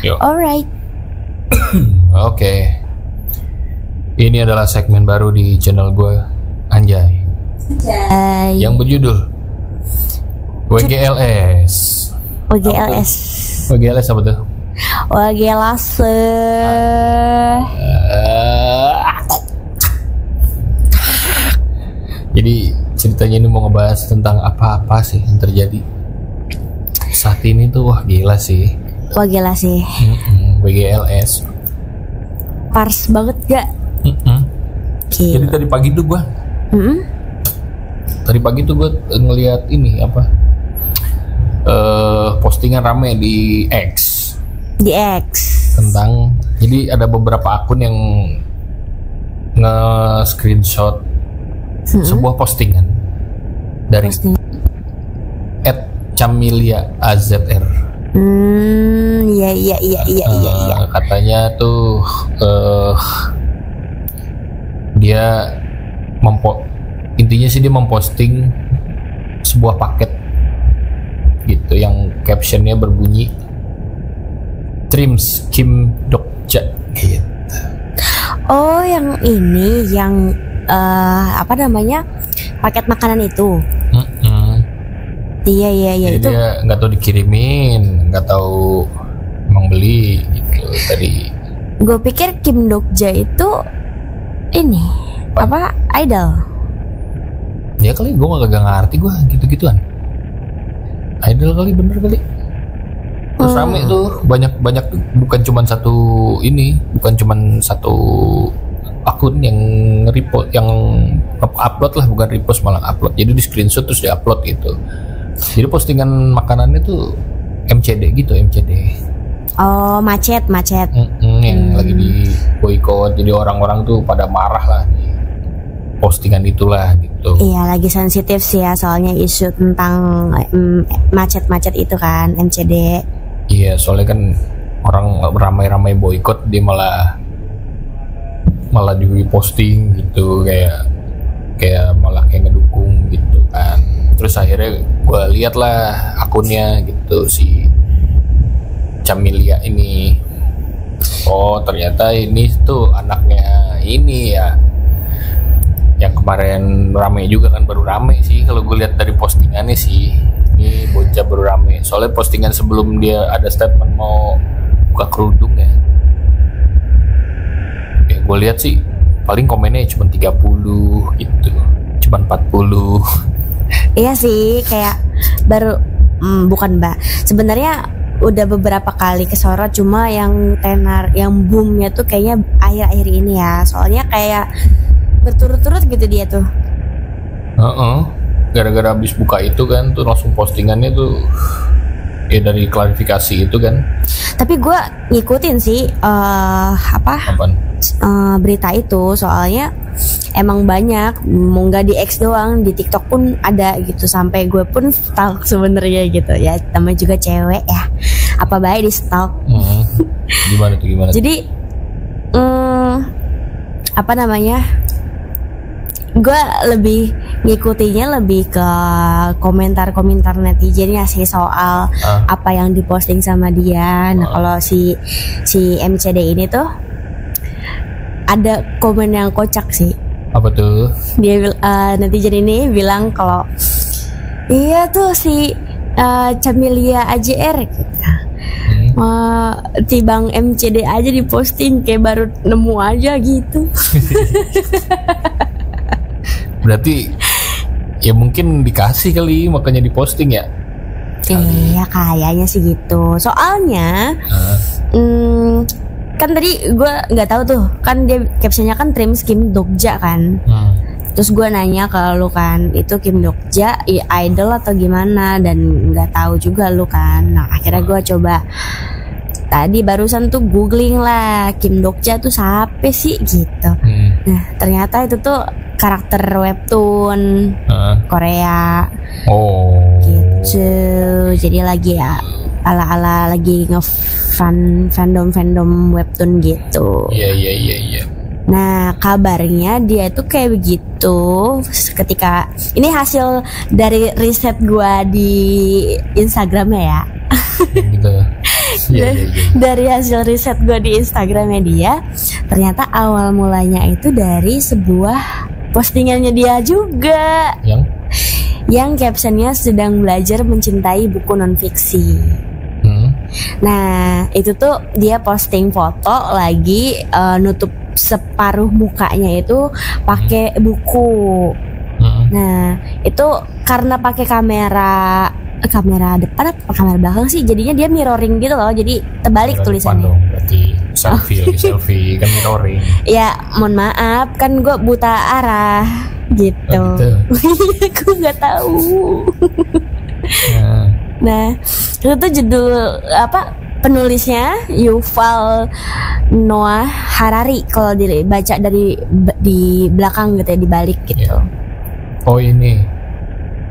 Yuk. Alright. Oke. Ini adalah segmen baru di channel gue, Anjay. Yang berjudul WGLS. WGLS. WGLS apa tuh? WGLS. Jadi ceritanya ini mau ngebahas tentang apa-apa sih yang terjadi saat ini tuh. Wah gila sih. Wah gila sih. WGLS. Pars banget gak? Jadi tadi pagi tuh gue ngeliat ini apa, postingan rame di X. Di X. Tentang, jadi ada beberapa akun yang nge-screenshot sebuah postingan dari @Camelia_AZR. Iya. Katanya tuh dia intinya sih dia memposting sebuah paket gitu yang captionnya berbunyi Trims Kim Dokja gitu. Oh, yang ini yang apa namanya, paket makanan itu. Iya jadi itu. Dia nggak tahu dikirimin, nggak tahu emang beli gitu tadi. Gue pikir Kim Dokja itu ini apa idol. Ya kali gue gak ngerti gue gitu-gituan. Idol kali, bener kali. Terus rame tuh banyak bukan cuman satu akun yang repost, yang upload lah, bukan repost malah upload. Jadi di screenshot terus di upload gitu. Jadi postingan makanannya tuh MCD. Oh, macet. Yang lagi di boykot. Jadi orang-orang tuh pada marah lah di postingan itulah gitu. Iya, lagi sensitif sih ya, soalnya isu tentang macet itu kan, MCD. Iya, soalnya kan orang ramai-ramai boykot, dia malah di posting gitu, kayak malah kayak ngedukung gitu kan. Terus akhirnya gue lihat lah akunnya gitu, si Camelia ini. Oh ternyata ini tuh anaknya ini ya, yang kemarin rame juga kan, baru rame sih kalau gue lihat dari postingannya sih. Ini bocah baru rame, soalnya postingan sebelum dia ada statement mau buka kerudung ya. Ya gue lihat sih paling komennya cuma 30 gitu, cuma 40. Iya sih, kayak baru bukan mbak, sebenarnya udah beberapa kali kesorot, cuma yang tenar, yang boomnya tuh kayaknya akhir-akhir ini ya, soalnya kayak berturut-turut gitu dia tuh. Gara-gara habis buka itu kan tuh langsung postingannya tuh ya dari klarifikasi itu kan. Tapi gue ngikutin sih berita itu, soalnya emang banyak, mau nggak di X doang, di TikTok pun ada gitu, sampai gue pun stalk sebenarnya gitu ya, namanya juga cewek ya, apa baik di stalk. Gimana? Jadi apa namanya, gue lebih ngikutinya lebih ke komentar netizen ya sih, soal apa yang diposting sama dia. Nah kalau si MCD ini tuh ada komen yang kocak sih. Apa tuh? Dia netizen ini bilang kalau iya tuh si Camelia AZR gitu. Tibang MCD aja diposting, kayak baru nemu aja gitu. Berarti ya mungkin dikasih kali, makanya diposting ya. Iya kayaknya sih gitu. Soalnya kan tadi gue nggak tahu tuh, kan dia captionnya kan Trims Kim Dokja kan. Terus gue nanya ke lu kan, itu Kim Dokja idol atau gimana, dan nggak tahu juga lu kan. Nah akhirnya gue coba tadi barusan tuh googling lah, Kim Dokja tuh siapa sih gitu. Nah ternyata itu tuh karakter webtoon Korea. Gitu. Jadi lagi ya ala-ala lagi fandom webtoon gitu. Iya. Nah kabarnya dia itu kayak begitu. Ketika ini hasil dari riset gua di Instagramnya ya. Gitu. Iya, iya, iya. Dari hasil riset gue di Instagramnya dia, ternyata awal mulanya itu dari sebuah postingannya dia juga yang captionnya sedang belajar mencintai buku non-fiksi. Nah itu tuh dia posting foto lagi nutup separuh mukanya itu pakai buku. Nah itu karena pakai kamera depan apa kamera belakang sih, jadinya dia mirroring gitu loh, jadi terbalik tulisannya. Berarti selfie kan mirroring. Ya mohon maaf kan gue buta arah gitu. Gue nggak tahu. Nah itu tuh judul apa, penulisnya Yuval Noah Harari kalau dibaca dari di belakang gitu ya, dibalik gitu. Oh ini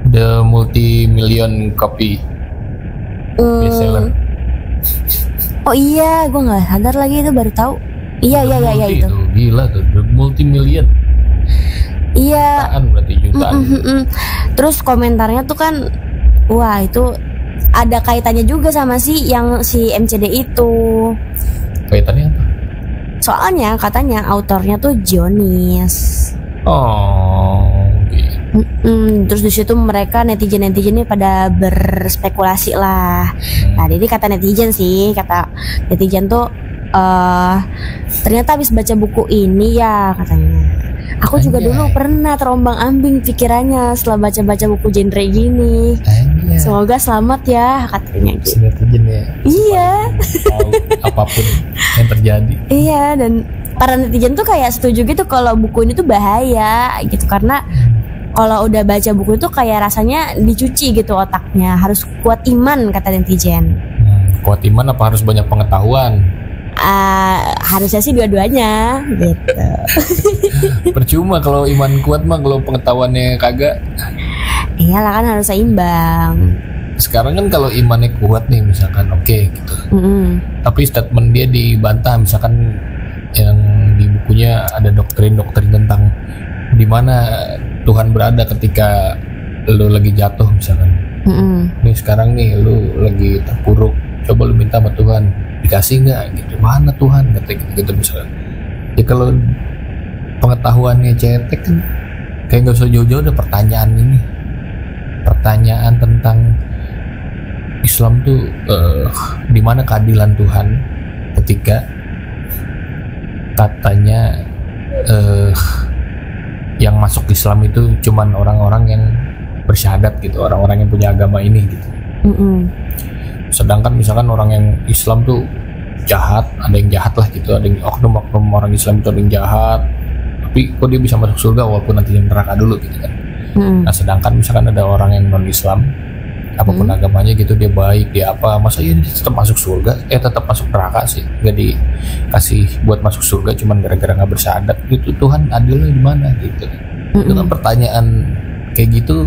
The Multi-Million Copy Bestseller. Oh iya, gue nggak sadar lagi, itu baru tahu. Iya itu. Gila tuh, The Multi-Million. Iya. Jutaan berarti jutaan. Terus komentarnya tuh kan, wah itu ada kaitannya juga sama si MCD itu. Kaitannya apa? Soalnya katanya autornya tuh Zionis. Oh, gitu. Terus di situ mereka netizen-netizen ini pada berspekulasi lah. Nah, jadi kata netizen tuh ternyata habis baca buku ini ya katanya. Aku juga dulu pernah terombang-ambing pikirannya setelah baca-baca buku genre gini. Semoga selamat ya katanya gitu. Netizen ya. Iya. Tahu apapun yang terjadi. Iya, dan para netizen tuh kayak setuju gitu kalau buku ini tuh bahaya gitu, karena kalau udah baca buku itu kayak rasanya dicuci gitu otaknya, harus kuat iman kata netizen. Kuat iman apa harus banyak pengetahuan? Harusnya sih dua-duanya gitu. Percuma kalau iman kuat mah kalau pengetahuannya kagak. Iyalah kan harus seimbang. Sekarang kan kalau imannya kuat nih misalkan oke gitu. Tapi statement dia dibantah, misalkan yang di bukunya ada doktrin-doktrin tentang di mana Tuhan berada ketika lu lagi jatuh misalkan. Nih sekarang nih lu lagi terpuruk, coba lu minta sama Tuhan, dikasih nggak gitu, mana Tuhan kata gitu misalkan. Ya kalau pengetahuannya cetek kan kayak nggak usah jauh-jauh ada pertanyaan tentang Islam tuh di mana keadilan Tuhan ketika katanya yang masuk Islam itu cuman orang-orang yang bersyahadat gitu, orang-orang yang punya agama ini gitu. Sedangkan misalkan orang yang Islam tuh jahat, ada yang jahat lah gitu, ada yang oknum-oknum orang Islam itu ada yang jahat, tapi kok dia bisa masuk surga walaupun nanti yang neraka dulu gitu kan. Nah sedangkan misalkan ada orang yang non Islam, apapun agamanya gitu, dia baik, dia apa, masa dia tetap masuk surga, tetap masuk neraka sih, nggak dikasih buat masuk surga cuman gara-gara nggak bersyahadat gitu. Tuhan adilnya di mana gitu. Itu kan pertanyaan kayak gitu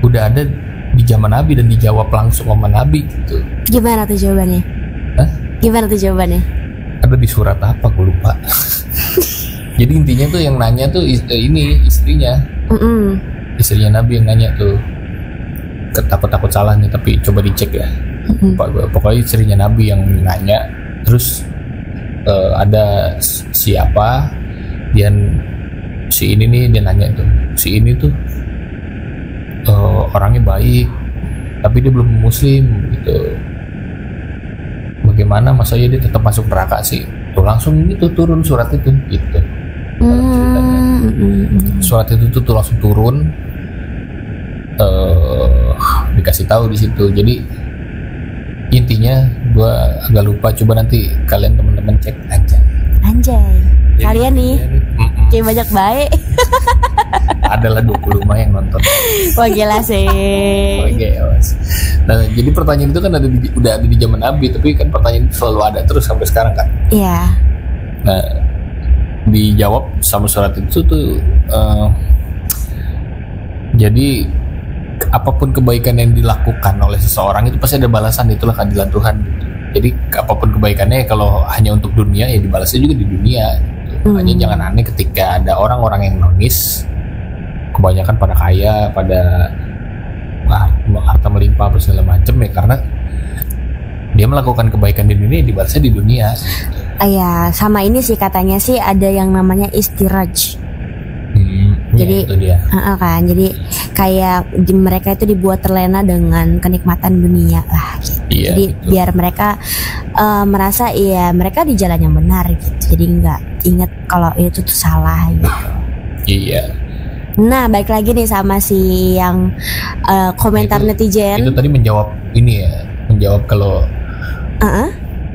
udah ada di zaman Nabi dan dijawab langsung sama Nabi gitu. Gimana tuh jawabannya? Gimana tuh jawabannya? Ada di surat apa gue lupa. Jadi intinya tuh yang nanya tuh ini istrinya. Istrinya Nabi yang nanya tuh. Takut salah nih tapi coba dicek ya. Pokoknya istrinya Nabi yang nanya. Terus ada siapa dan si ini nih dia nanya tuh. Si ini tuh orangnya baik tapi dia belum muslim gitu. Bagaimana masanya dia tetap masuk neraka sih? Tuh langsung itu turun surat itu gitu. Surat itu tuh langsung turun, dikasih tahu di situ. Jadi intinya gue agak lupa, coba nanti kalian teman-teman cek anjay. Kalian nih kayak banyak baik. Adalah 25 yang nonton. Wah gila sih. Nah jadi pertanyaan itu kan udah ada di zaman Nabi, tapi kan pertanyaan itu selalu ada terus sampai sekarang kan. Iya. Nah dijawab sama surat itu tuh jadi apapun kebaikan yang dilakukan oleh seseorang itu pasti ada balasan, itulah keadilan Tuhan gitu. Jadi apapun kebaikannya kalau hanya untuk dunia ya dibalasnya juga di dunia gitu. Hanya jangan aneh ketika ada orang-orang yang nonis, kebanyakan pada kaya, pada harta melimpah apa segala macam ya, karena dia melakukan kebaikan di dunia, dibalasnya di dunia. Ya sama ini sih katanya sih ada yang namanya istiraj. Jadi itu dia. Kan jadi kayak mereka itu dibuat terlena dengan kenikmatan dunia lah gitu. Iya, jadi gitu. biar mereka merasa ya mereka di jalan yang benar gitu. Jadi nggak ingat kalau itu tuh salah gitu. Iya. Nah balik lagi nih sama si yang komentar netizen. Itu tadi menjawab ini ya, menjawab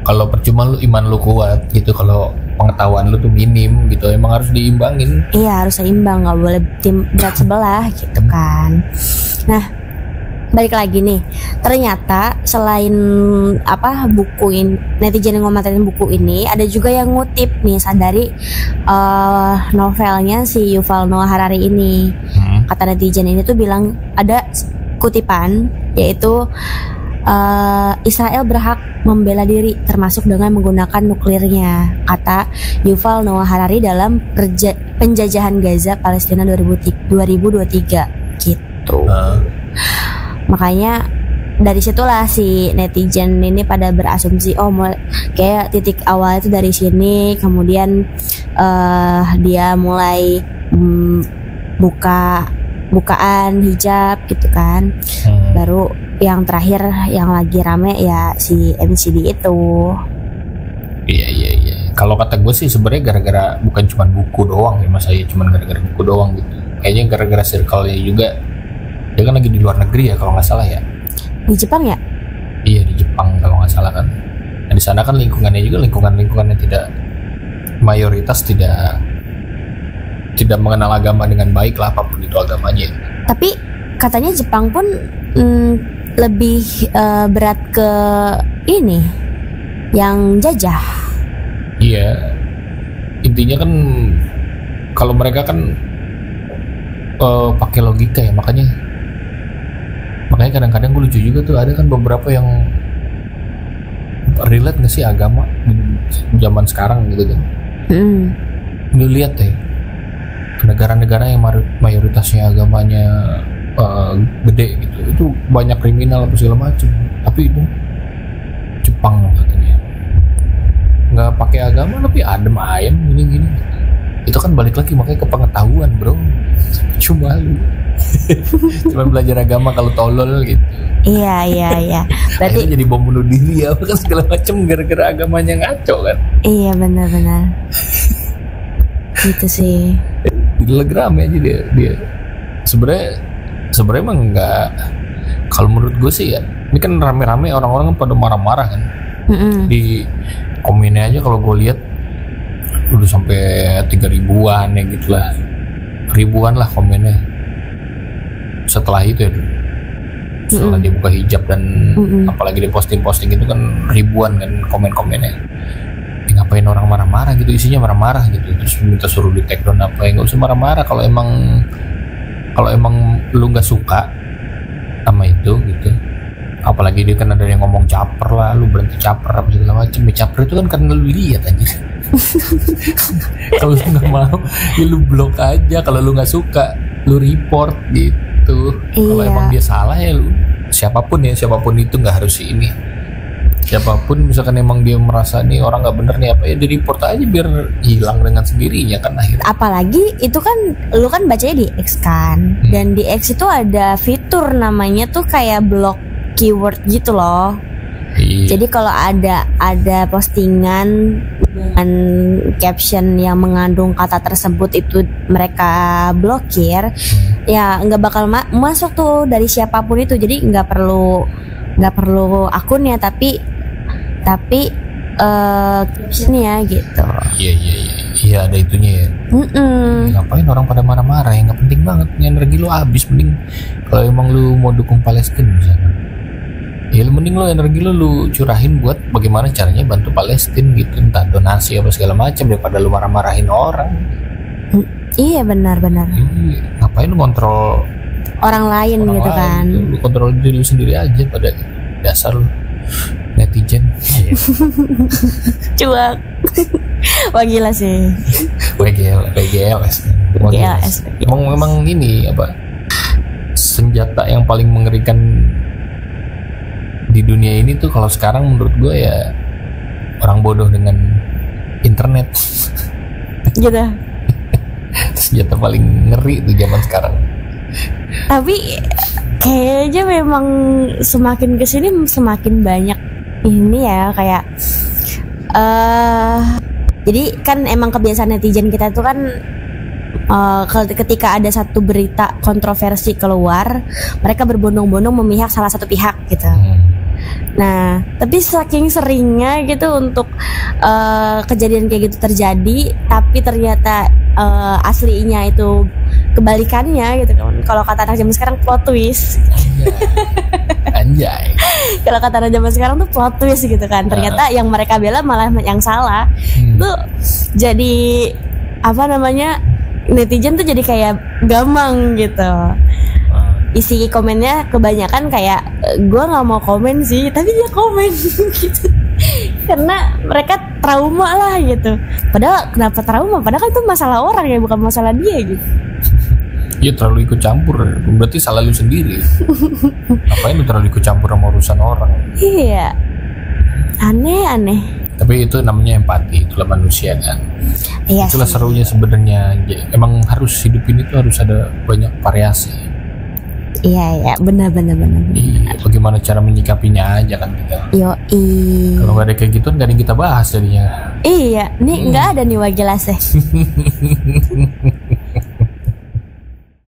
kalau percuma lu iman lu kuat gitu, kalau pengetahuan lu tuh minim gitu, emang harus diimbangin. Iya harus seimbang, nggak boleh tim berat sebelah gitu kan. Nah balik lagi nih, ternyata selain buku ini, netizen yang ngomentarin buku ini, ada juga yang ngutip nih dari novelnya si Yuval Noah Harari ini. Kata netizen ini tuh bilang ada kutipan yaitu Israel berhak membela diri termasuk dengan menggunakan nuklirnya, kata Yuval Noah Harari dalam penjajahan Gaza Palestina 2023 gitu. Makanya dari situlah si netizen ini pada berasumsi kayak titik awal itu dari sini, kemudian dia mulai bukaan hijab gitu kan. Baru yang terakhir yang lagi rame ya si MCD itu. Iya. Kalau kata gue sih sebenarnya gara-gara bukan cuma buku doang ya, masa ya cuma gara-gara buku doang gitu. Kayaknya gara-gara circle-nya juga. Dia kan lagi di luar negeri ya kalau nggak salah ya. Di Jepang ya? Iya di Jepang kalau nggak salah kan. Nah, di sana kan lingkungannya juga lingkungannya tidak mayoritas tidak mengenal agama dengan baik lah, apapun itu agamanya. Tapi katanya Jepang pun lebih berat ke ini yang jajah. Iya, intinya kan kalau mereka kan pakai logika ya, makanya kadang-kadang gue lucu juga tuh, ada kan beberapa yang relate nggak sih agama di zaman sekarang gitu kan. Lu lihat deh negara-negara yang mayoritasnya agamanya gede gitu, itu banyak kriminal apa segala macam. Tapi itu Jepang katanya nggak pakai agama tapi adem ayem gini. Itu kan balik lagi makanya ke pengetahuan bro. Cuma belajar agama kalau tolol gitu. Iya. Berarti jadi bom bunuh diri apa kan segala macam gara-gara agamanya ngaco kan. Iya benar. Gitu sih. Di Telegram aja dia. Sebenarnya emang nggak. Kalau menurut gue sih ya, ini kan rame-rame orang-orang pada marah-marah kan. Di komennya aja kalau gue lihat udah sampai 3.000-an ya gitulah, ribuan lah komennya. Setelah itu ya, setelah dia buka hijab dan apalagi dia posting itu kan ribuan kan komen-komennya. Ngapain orang marah-marah gitu, isinya marah-marah gitu, terus minta suruh di take down apa, nggak usah marah-marah kalau emang lu nggak suka sama itu gitu. Apalagi dia kan ada yang ngomong caper lah, lu berhenti caper apa segala macam. Ya caper itu kan karena lu lihat aja. Kalau lu nggak mau ya lu blok aja, kalau lu nggak suka lu report gitu. Kalau emang dia salah ya lu, siapapun itu nggak harus ini. Siapapun misalkan emang dia merasa nih orang nggak bener nih apa ya, di report aja biar hilang dengan sendirinya kan akhirnya. Apalagi itu kan lu kan bacanya di X kan, dan di X itu ada fitur namanya tuh kayak block keyword gitu loh. Iya. Jadi kalau ada postingan dengan caption yang mengandung kata tersebut itu mereka blokir, ya nggak bakal masuk tuh dari siapapun itu. Jadi nggak perlu akunnya tapi captionnya gitu. Iya ada itunya ya. Ngapain orang pada marah-marah ya, nggak penting banget, energi lu habis. Mending kalau emang lu mau dukung Palestina misalkan, ya mending lu energi lu curahin buat bagaimana caranya bantu Palestina gitu, entah donasi apa segala macam, daripada lu marah-marahin orang. Iya benar. Ngapain lu kontrol orang lain gitu lain, kan gitu. Lu kontrol diri lu sendiri aja pada dasar lu netizen. Cuak. Wah gila sih. WGLS. Memang ini apa, senjata yang paling mengerikan di dunia ini tuh kalau sekarang menurut gue ya orang bodoh dengan internet. Gitu. Senjata paling ngeri tuh zaman sekarang. Tapi kayaknya memang semakin kesini semakin banyak ini ya kayak jadi kan emang kebiasaan netizen kita tuh kan ketika ada satu berita kontroversi keluar, mereka berbondong-bondong memihak salah satu pihak gitu. Nah, tapi saking seringnya gitu untuk kejadian kayak gitu terjadi, tapi ternyata aslinya itu kebalikannya gitu kan. Kalau kata anak zaman sekarang plot twist. Anjay. Kalau kata anak zaman sekarang tuh plot twist gitu kan. Ternyata yang mereka bela malah yang salah. Itu jadi apa namanya? Netizen tuh jadi kayak gamang gitu. Isi komennya kebanyakan kayak gue nggak mau komen sih, tapi dia komen gitu. Karena mereka trauma lah gitu. Padahal kenapa trauma? Padahal kan itu masalah orang ya, bukan masalah dia gitu. Iya, terlalu ikut campur. Berarti salah lu sendiri. Ngapain lu terlalu ikut campur sama urusan orang? Iya. Aneh. Tapi itu namanya empati, itulah manusia kan. Iya. Itulah serunya sebenarnya. Emang harus hidup ini tuh harus ada banyak variasi. Iya, benar. Iya, bagaimana cara menyikapinya aja kan kita. Yoi. Kalau nggak ada kayak gitu, nggak ada yang kita bahas jadinya. Iya, nih nggak ada nih wagilasnya.